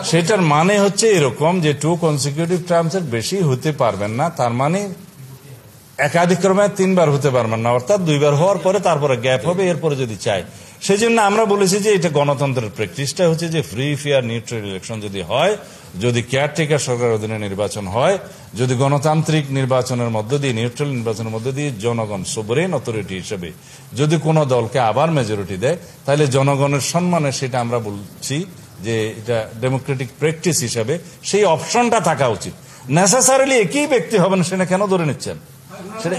সেটার মানে হচ্ছে এরকম যে 2 কনসিকিউটিভ টার্মস এর বেশি হতে পারবেন না, তার মানে একাধিক্রমে 3 বার হতে পারবেন না, অর্থাৎ 2 বার হওয়ার পরে তারপরে গ্যাপ হবে, এরপরে যদি চাই। সেই জন্য আমরা বলেছি যে এটা গণতন্ত্রের প্র্যাকটিসটা হচ্ছে যে ফ্রি ফেয়ার নিউট্রাল ইলেকশন যদি হয়, যদি কেয়ারটেকার সরকারের অধীনে নির্বাচন হয়, যদি গণতান্ত্রিক নির্বাচনের মধ্য দিয়ে, নিউট্রাল নির্বাচনের মধ্য দিয়ে জনগণ সোভারেন অথরিটি হিসেবে যদি কোনো দলকে আবার মেজরিটি দেয়, তাহলে জনগণের সম্মানে সেটা আমরা বলছি যে এটা ডেমোক্রেটিক প্র্যাকটিস হিসেবে সেই অপশনটা থাকা উচিত। নেসেসারিলি একই ব্যক্তি হবেন সেটা কেন ধরে নিচ্ছেন? সেটা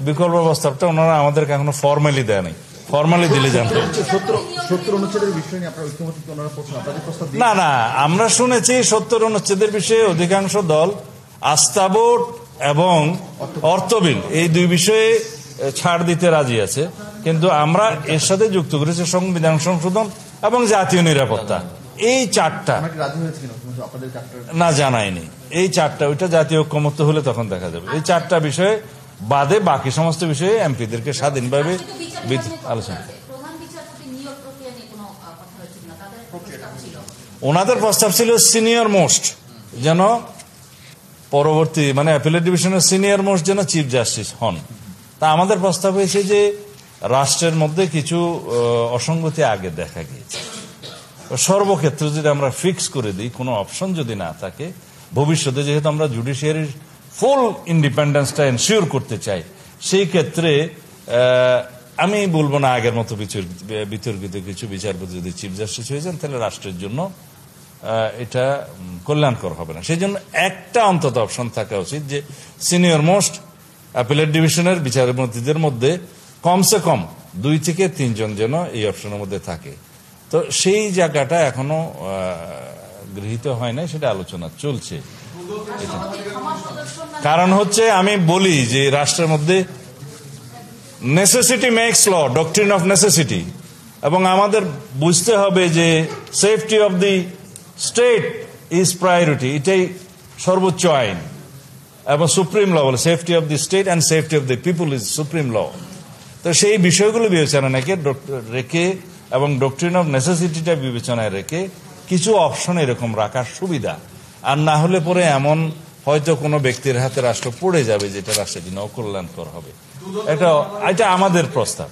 বিকল্প প্রস্তাবটা ওনারা আমাদেরকে এখনো ফর্মালি দেয় নাই, ফর্মালি দিলে জানতে। না না, আমরা শুনেছি 70 অনুচ্ছেদের বিষয়ে অধিকাংশ দল আস্থা ভোট এবং অর্থ বিল এই 2 বিষয়ে ছাড় দিতে রাজি আছে, কিন্তু আমরা এর সাথে যুক্ত করেছি সংবিধান সংশোধন এবং জাতীয় নিরাপত্তা। এই 4টা না জানায়নি, এই 4টা, ওইটা জাতীয় ঐক্যমত্য হলে তখন দেখা যাবে। এই 4টা বিষয়ে বাদে বাকি সমস্ত বিষয়ে এমপিদেরকে স্বাধীনভাবে আলোচনা। ওনাদের প্রস্তাব ছিল সিনিয়র মোস্ট যেন পরবর্তী, মানে অ্যাপিলেট ডিভিশনের সিনিয়র মোস্ট যেন চিফ জাস্টিস হন। তা আমাদের প্রস্তাব হয়েছে যে রাষ্ট্রের মধ্যে কিছু অসঙ্গতি আগে দেখা গিয়েছে, সর্বক্ষেত্রে যদি আমরা ফিক্স করে দিই, কোনো অপশন যদি না থাকে ভবিষ্যতে, যেহেতু আমরা জুডিশিয়ারির ফুল ইন্ডিপেন্ডেন্সটা এনশিওর করতে চাই, সেই ক্ষেত্রে আমি বলবো না আগের মতো বিতর্কিত কিছু বিচারপতি যদি চিফ জাস্টিস হয়ে যান তাহলে রাষ্ট্রের জন্য এটা কল্যাণকর হবে না। সেই জন্য একটা অন্তত অপশন থাকা উচিত যে সিনিয়র মোস্ট অ্যাপিলেট ডিভিশনের বিচারপতিদের মধ্যে কমসে কম 2 থেকে 3 জন যেন এই অপশনের মধ্যে থাকে। তো সেই জায়গাটা এখনো গৃহীত হয় না, সেটা আলোচনা চলছে। কারণ হচ্ছে আমি বলি যে রাষ্ট্রের মধ্যে necessity makes law, doctrine of necessity, এবং আমাদের বুঝতে হবে যে safety of the state is priority, এটাই সর্বোচ্চ আইন এবং সুপ্রিম ল বলে safety of the state and safety of the people is supreme law. তো সেই বিষয়গুলো বিবেচনায় রেখে এবং ডক্ট্রিন অফ নেসেসিটিটা বিবেচনায় রেখে কিছু অপশন এরকম রাখার সুবিধা। আর না হলে পরে এমন হয়তো কোনো ব্যক্তির হাতে রাষ্ট্র পড়ে যাবে যেটা রাষ্ট্রের জন্য অকল্যাণকর হবে। এটা আমাদের প্রস্তাব।